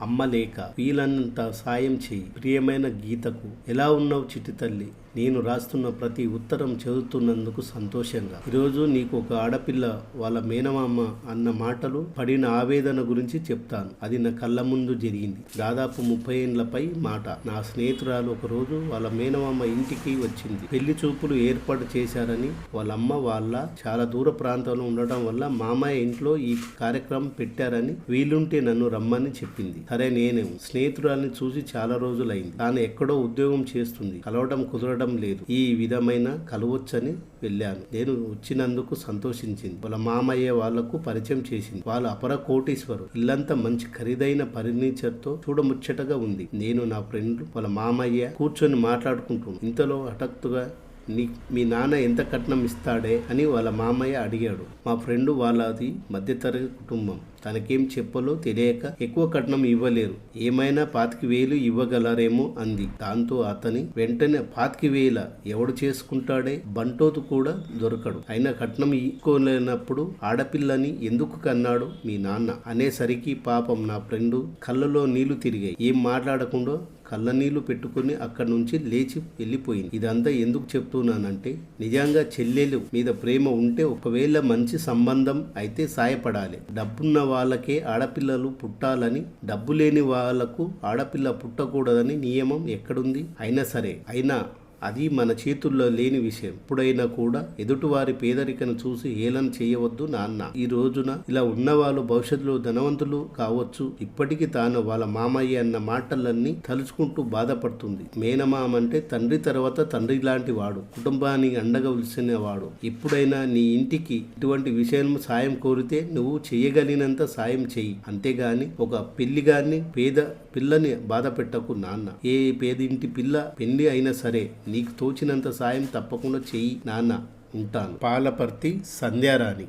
అమ్మ లేక వీలన్నంత సాయం చేయి. ప్రియమైన గీతకు. ఎలా ఉన్నావు చిట్టి తల్లి? నేను రాస్తున్న ప్రతి ఉత్తరం చదువుతున్నందుకు సంతోషంగా. ఈరోజు నీకు ఒక ఆడపిల్ల వాళ్ళ మేనమామ అన్న మాటలు పడిన ఆవేదన గురించి చెప్తాను. అది నా కళ్ళ ముందు జరిగింది. దాదాపు 30 ఏళ్లపై మాట. నా స్నేహితురాలు ఒకరోజు వాళ్ళ మేనమామ ఇంటికి వచ్చింది. పెళ్లి చూపులు ఏర్పాటు చేశారని, వాళ్ళ చాలా దూర ప్రాంతంలో ఉండటం వల్ల మామయ్య ఇంట్లో ఈ కార్యక్రమం పెట్టారని, వీలుంటే నన్ను రమ్మని చెప్పింది. సరే, నేను స్నేహితురాల్ని చూసి చాలా రోజులైంది. తాను ఎక్కడో ఉద్యోగం చేస్తుంది. కలవడం కుదరడం లేదు. ఈ విధమైన కలవచ్చని వెళ్ళాను. నేను వచ్చినందుకు సంతోషించింది. వాళ్ళ మామయ్య వాళ్లకు పరిచయం చేసింది. వాళ్ళు అపర కోటీశ్వరు. ఇల్లంతా మంచి ఖరీదైన ఫర్నిచర్ తో చూడముచ్చటగా ఉంది. నేను నా ఫ్రెండ్ వాళ్ళ మామయ్య కూర్చొని మాట్లాడుకుంటున్నాను. ఇంతలో హఠాత్తుగా మీ నాన్న ఎంత కట్నం ఇస్తాడే అని వాళ్ళ మామయ్య అడిగాడు. మా ఫ్రెండ్ వాళ్ళది మధ్యతరగతి కుటుంబం. తనకేం చెప్పలో తెలియక ఎక్కువ కట్నం ఇవ్వలేరు, ఏమైనా 25,000 ఇవ్వగలరేమో అంది. దాంతో అతని వెంటనే 25,000 ఎవడు చేసుకుంటాడే, బంటోతు కూడా దొరకడు. అయినా కట్నం ఇచ్చుకోలేనప్పుడు ఆడపిల్లని ఎందుకు కన్నాడు మీ నాన్న అనేసరికి పాపం నా ఫ్రెండ్ కళ్ళలో నీళ్లు తిరిగాయి. ఏం మాట్లాడకుండా కళ్ళనీళ్లు పెట్టుకుని అక్కడి నుంచి లేచి వెళ్ళిపోయింది. ఇదంతా ఎందుకు చెప్తున్నానంటే, నిజంగా చెల్లెలు మీద ప్రేమ ఉంటే ఒకవేళ మంచి సంబంధం అయితే సాయపడాలి. డబ్బున్న వాళ్ళకే ఆడపిల్లలు పుట్టాలని, డబ్బు లేని వాళ్లకు ఆడపిల్ల పుట్టకూడదని నియమం ఎక్కడుంది? అయినా అది మన చేతుల్లో లేని విషయం. ఎప్పుడైనా కూడా ఎదుటివారి పేదరికను చూసి హేళన చేయవద్దు నాన్న. ఈ రోజున ఇలా ఉన్నవాళ్ళు భవిష్యత్తులో ధనవంతులు కావచ్చు. ఇప్పటికీ తాను వాళ్ళ మామయ్య అన్న మాటలన్నీ తలుచుకుంటూ బాధపడుతుంది. మేనమామ అంటే తండ్రి తర్వాత తండ్రి లాంటి వాడు, కుటుంబానికి అండగా ఉలిసిన వాడు. ఎప్పుడైనా నీ ఇంటికి ఇటువంటి విషయం సాయం కోరితే నువ్వు చేయగలిగినంత సాయం చెయ్యి. అంతేగాని ఒక పెళ్లిగాన్ని పేద పిల్లని బాధ పెట్టకు నాన్న. ఏ పేదింటి పిల్ల పెళ్లి అయినా సరే నీకు తోచినంత సాయం తప్పకుండా చెయ్యి నాన్న. ఉంటాను. పాలపర్తి సంధ్యారాణి.